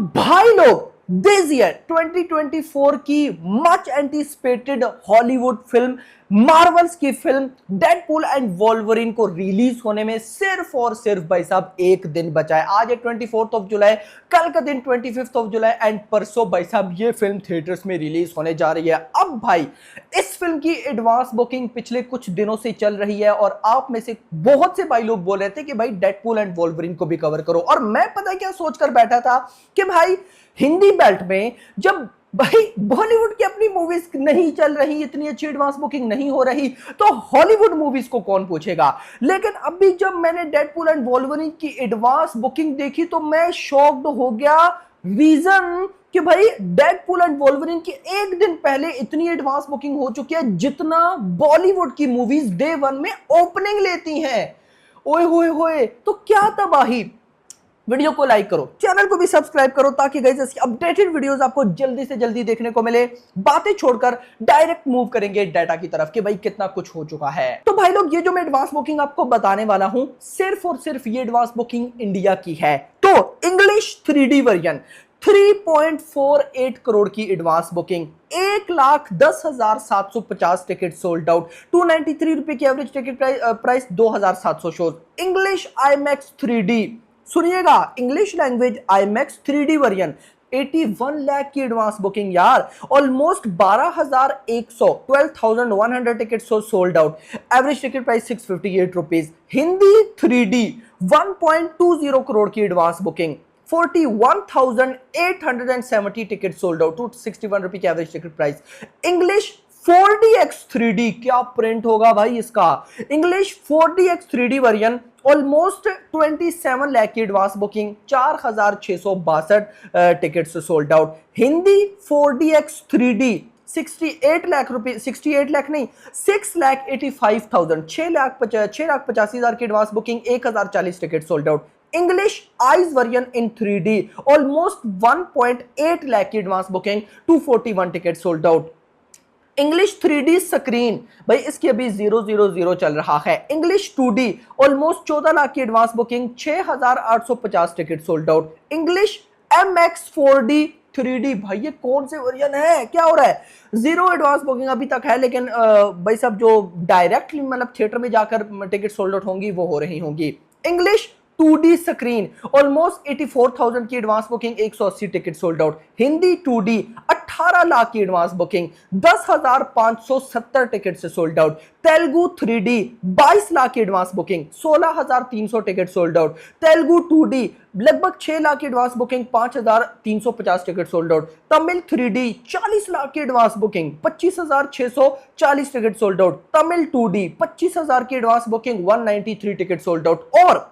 भाई लोग this year 2024 की much anticipated Hollywood film Marvels की फिल्म डेडपूल एंड वोल्वरिन को रिलीज होने में सिर्फ और सिर्फ भाई साहब एक दिन बचा है। आज है 24 ऑफ जुलाई, कल का दिन 25 ऑफ जुलाई एंड परसों भाई साहब ये फिल्म थिएटर्स में रिलीज होने जा रही है। अब भाई इस फिल्म की एडवांस बुकिंग पिछले कुछ दिनों से चल रही है और आप में से बहुत से भाई लोग बोल रहे थे कि भाई डेडपूल एंड वोल्वरिन को भी कवर करो, और मैं पता क्या सोचकर बैठा था कि भाई हिंदी बेल्ट में जब भाई बॉलीवुड की अपनी मूवीज नहीं चल रही, इतनी अच्छी एडवांस बुकिंग नहीं हो रही, तो हॉलीवुड मूवीज को कौन पूछेगा। लेकिन अभी जब मैंने डेडपूल एंड वोल्वरिन की एडवांस बुकिंग देखी तो मैं शॉक्ड हो गया। रीजन कि भाई डेडपूल एंड वोल्वरिन की एक दिन पहले इतनी एडवांस बुकिंग हो चुकी है जितना बॉलीवुड की मूवीज डे वन में ओपनिंग लेती हैं। ओए होए होए, तो क्या तबाही। वीडियो को लाइक करो, चैनल को भी सब्सक्राइब करो ताकि गाइस ऐसी अपडेटेड वीडियोस आपको जल्दी से जल्दी देखने को मिले। बातें छोड़कर डायरेक्ट मूव करेंगे डाटा की तरफ कि भाई कितना कुछ हो चुका है। तो भाई लोग ये जो मैं एडवांस बुकिंग आपको बताने वाला हूं सिर्फ और सिर्फ ये एडवांस बुकिंग इंडिया की है। तो इंग्लिश 3D वर्जन 3.48 करोड़ की advance booking, 1,10,750 ticket sold out, 293 रुपए की average ticket price 2,700 shows. English IMAX 3D, सुनिएगा, English language IMAX 3D version 81 lakh की एडवांस बुकिंग यार, almost 12,100 ticket sold out, average ticket price 658 rupees. Hindi 3D 1.20 crore की advance booking, 41,870 ticket sold out, 261 रुपए की average ticket price. English 4DX 3D, क्या print होगा भाई इसका। English 4DX 3D version almost 27 lakh की advance booking, 4,662 tickets sold out. Hindi 4DX 3D 68 lakh रुपए, 68 लाख नहीं, 6,85,000, 6,85,000 की advance booking, 1,040 ticket sold out. English आइज version in 3D almost 1.8 lakh की advance booking, 241 ticket sold out. English 3D screen भाई इसकी अभी 000 चल रहा है। इंग्लिश 2D ऑलमोस्ट 14 लाख की advance booking, 6,850 ticket sold out. English MX 4D 3D भाई ये कौन से वर्जन है, क्या हो रहा है। 0 एडवांस बुकिंग अभी तक है, लेकिन भाई सब जो डायरेक्टली मतलब थिएटर में जाकर टिकट सोल्ड आउट होंगी वो हो रही होंगी। इंग्लिश 2D स्क्रीन ऑलमोस्ट 84,000 की advance booking, 180 ticket sold out. Hindi 2D 18 lakh की एडवांस बुकिंग, 10,570 टिकट से sold out. Telugu 3D 22 lakh की advance booking, 16,300 ticket sold out. Telugu 2D लगभग 6 लाख की advance booking, 5,350 ticket sold out. Tamil 3D 40 lakh की advance booking, 25,640 ticket sold out. Tamil 2D 25,000 की advance booking, 193 ticket sold out. और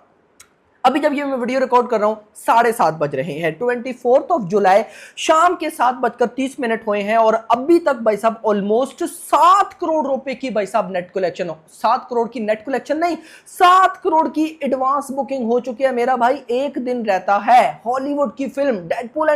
अभी जब ये मैं वीडियो रिकॉर्ड कर रहा हूं 7:30 बज रहे हैं, 24 ऑफ जुलाई शाम के 7:30 हुए हैं और अभी तक भाई साहब ऑलमोस्ट 7 करोड़ रुपए की भाई साहब नेट कलेक्शन, 7 करोड़ की नेट कलेक्शन नहीं, 7 करोड़ की एडवांस बुकिंग हो चुकी है। मेरा भाई एक दिन रहता है हॉलीवुड की फिल्म डेडपूल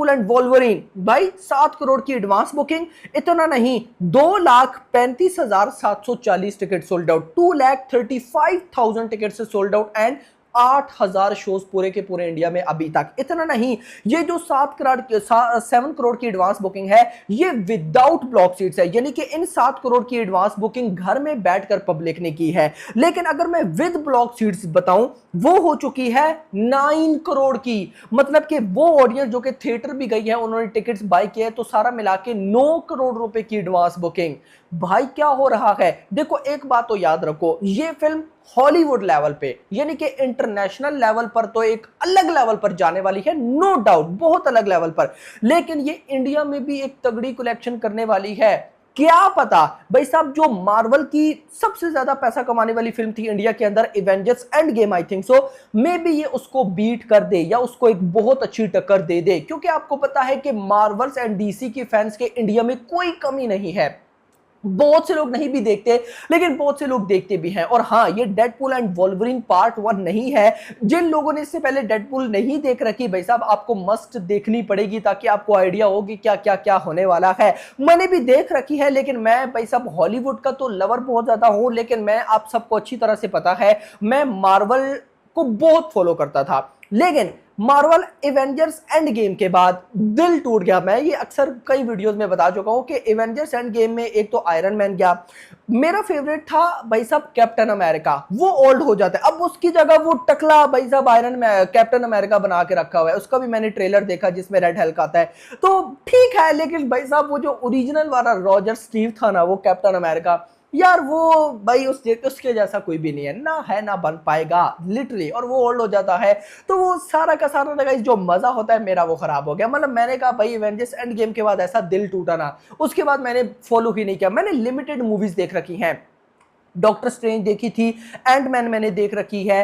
एंड वोल्वरिन, भाई 7 करोड़ की एडवांस बुकिंग। इतना नहीं, 2,35,740 टिकट सोल्ड आउट, 2,35,000 टिकट से सोल्ड आउट एंड 8,000 शोज पूरे के पूरे इंडिया में अभी तक। इतना नहीं, ये जो 7 करोड़ की एडवांस बुकिंग है ये विदाउट ब्लॉक सीट्स है, यानी कि इन 7 करोड़ की एडवांस बुकिंग घर में बैठकर पब्लिक ने की है। लेकिन अगर मैं विद ब्लॉक सीट्स बताऊं वो हो चुकी है 9 करोड़ की, मतलब कि वो ऑडियंस जो कि थिएटर भी गई है उन्होंने टिकट्स बाय किए, तो सारा मिला के 9 करोड़ रुपए की एडवांस बुकिंग। भाई क्या हो रहा है। देखो एक बात तो याद रखो, ये फिल्म हॉलीवुड लेवल पे यानी कि इंटरनेशनल लेवल पर तो एक अलग लेवल पर जाने वाली है, नो डाउट, बहुत अलग लेवल पर, लेकिन ये इंडिया में भी एक तगड़ी कलेक्शन करने वाली है। क्या पता भाई साहब, जो मार्वल की सबसे ज्यादा पैसा कमाने वाली फिल्म थी इंडिया के अंदर, Avengers end game, I think so, may be ये उसको बीट कर दे या उसको एक बहुत अच्छी टक्कर दे दे, क्योंकि आपको पता है कि मार्वल्स एंड DC की फैंस के इंडिया में कोई कमी नहीं है। बहुत से लोग नहीं भी देखते लेकिन बहुत से लोग देखते भी हैं। और हाँ, ये डेडपूल एंड वोल्वरिन पार्ट 1 नहीं है। जिन लोगों ने इससे पहले डेडपूल नहीं देख रखी भाई साहब, आपको मस्ट देखनी पड़ेगी ताकि आपको आइडिया हो कि क्या क्या क्या होने वाला है। मैंने भी देख रखी है, लेकिन मैं भाई साहब हॉलीवुड का तो लवर बहुत ज्यादा हूं, लेकिन मैं आप सबको अच्छी तरह से पता है मैं मार्वल को बहुत फॉलो करता था। लेकिन मार्वल एवेंजर्स एंड गेम के बाद दिल टूट गया। मैं ये अक्सर कई वीडियोस में बता चुका हूं कि एवेंजर्स एंड गेम में एक तो आयरन मैन गया, मेरा फेवरेट था भाई साहब कैप्टन अमेरिका, वो ओल्ड हो जाता है, अब उसकी जगह वो टकला भाई साहब कैप्टन अमेरिका बना के रखा हुआ है। उसका भी मैंने ट्रेलर देखा जिसमें रेड हल्क आता है, तो ठीक है, लेकिन भाई साहब वो जो ओरिजिनल वाला रॉजर स्टीव था ना, वो कैप्टन अमेरिका, यार वो भाई उसके जैसा कोई भी नहीं है, ना है ना बन पाएगा लिटरली, और वो ओल्ड हो जाता है, तो वो सारा का सारा गाइस जो मजा होता है मेरा वो खराब हो गया। मतलब मैंने कहा भाई एवेंजर्स एंड गेम के बाद ऐसा दिल टूटा ना, उसके बाद मैंने फॉलो ही नहीं किया। मैंने लिमिटेड मूवीज देख रखी हैं, डॉक्टर स्ट्रेंज देखी थी, एंड मैन मैंने देख रखी है,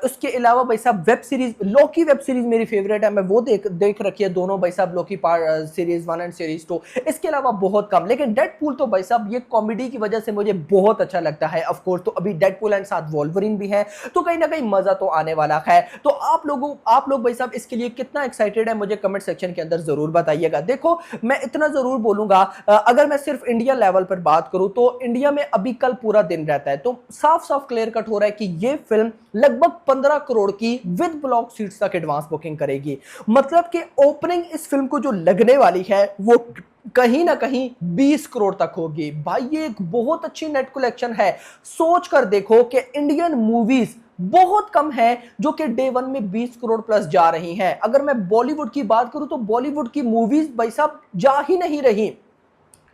उसके अलावा भाई साहब web series Loki web series मेरी फेवरेट है, मैं वो देख रखी है दोनों भाई साहब, Loki part series 1 and series 2। इसके अलावा बहुत कम, लेकिन डेडपूल तो भाई साहब ये कॉमेडी की वजह से मुझे बहुत अच्छा लगता है। ऑफ कोर्स तो अभी डेडपूल एंड साथ वोल्वरिन भी है, तो कहीं ना कहीं मजा तो आने वाला है। तो आप लोग भाई साहब इसके लिए कितना एक्साइटेड है मुझे कमेंट सेक्शन के अंदर जरूर बताइएगा। देखो मैं इतना जरूर बोलूंगा, अगर मैं सिर्फ इंडिया लेवल पर बात करूं तो इंडिया में अभी कल पूरा दिन रहता है, तो साफ साफ क्लियर कट हो रहा है कि ये फिल्म लगभग 15 करोड़ की विद ब्लॉक सीट्स तक एडवांस बुकिंग करेगी। मतलब कि ओपनिंग इस फिल्म को जो लगने वाली है वो कहीं ना कहीं 20 करोड़ तक होगी। भाई ये एक बहुत अच्छी नेट कलेक्शन है। सोच कर देखो कि इंडियन मूवीज बहुत कम है जो कि डे वन में 20 करोड़ प्लस जा रही हैं। अगर मैं बॉलीवुड की बात करूं तो बॉलीवुड की मूवीज भाई साहब जा ही नहीं रही।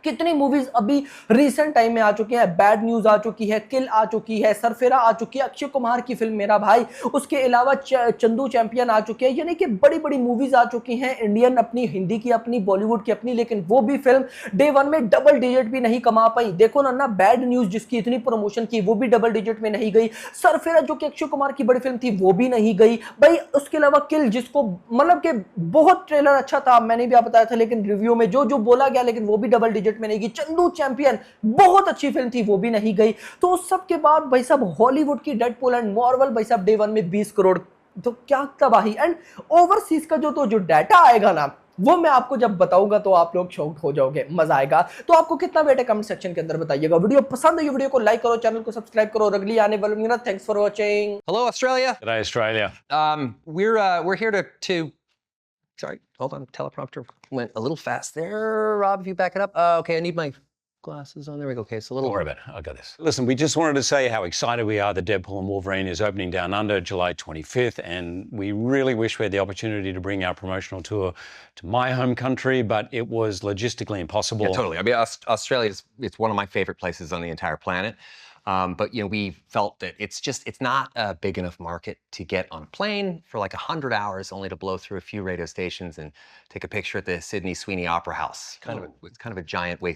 कितनी मूवीज अभी रिसेंट टाइम में आ चुकी हैं, बैड न्यूज आ चुकी है, किल आ चुकी है, सरफेरा आ चुकी है, अक्षय कुमार की फिल्म मेरा भाई, उसके अलावा चंदू चैंपियन आ चुकी है, यानी कि बड़ी बड़ी मूवीज आ चुकी हैं इंडियन, अपनी हिंदी की अपनी, बॉलीवुड की अपनी, लेकिन वो भी फिल्म डे वन में डबल डिजिट भी नहीं कमा पाई। देखो ना बैड न्यूज जिसकी इतनी प्रमोशन की वो भी डबल डिजिट में नहीं गई, सरफेरा जो कि अक्षय कुमार की बड़ी फिल्म थी वो भी नहीं गई भाई। उसके अलावा किल जिसको मतलब कि बहुत ट्रेलर अच्छा था, मैंने भी बताया था, लेकिन रिव्यू में जो जो बोला गया लेकिन वो भी डबल डिजिट में नहीं गई। चंदू चैंपियन बहुत अच्छी फिल्म थी वो भी नहीं गई। तो उस सब के बाद भाई साहब हॉलीवुड की डेडपूल एंड मार्वल भाई साहब डे वन में 20 करोड़, तो क्या तबाही। एंड ओवरसीज का जो डाटा आएगा ना वो मैं आपको जब बताऊंगा तो आप लोग शॉक्ड हो जाओगे, मजा आएगा। तो आपको कितना वेट है कमेंट सेक्शन के अंदर बताइएगा। वीडियो पसंद है वीडियो को लाइक करो, चैनल को सब्सक्राइब करो, अगली आने वाली thanks for watching. Hello, Australia. G'day, Australia. We're here to. Sorry, hold on. Teleprompter went a little fast there. Rob, if you back it up. Okay, I need my glasses on. There we go. Okay, it's a Don't little. worry about it. I got this. Listen, we just wanted to say how excited we are that Deadpool and Wolverine is opening down under July 25th, and we really wish we had the opportunity to bring our promotional tour to my home country, but it was logistically impossible. Yeah, totally. I mean, it's one of my favorite places on the entire planet. But we felt that it's not a big enough market to get on a plane for like 100 hours, only to blow through a few radio stations and take a picture at the Sydney Sweeney Opera House. It's kind of a giant waste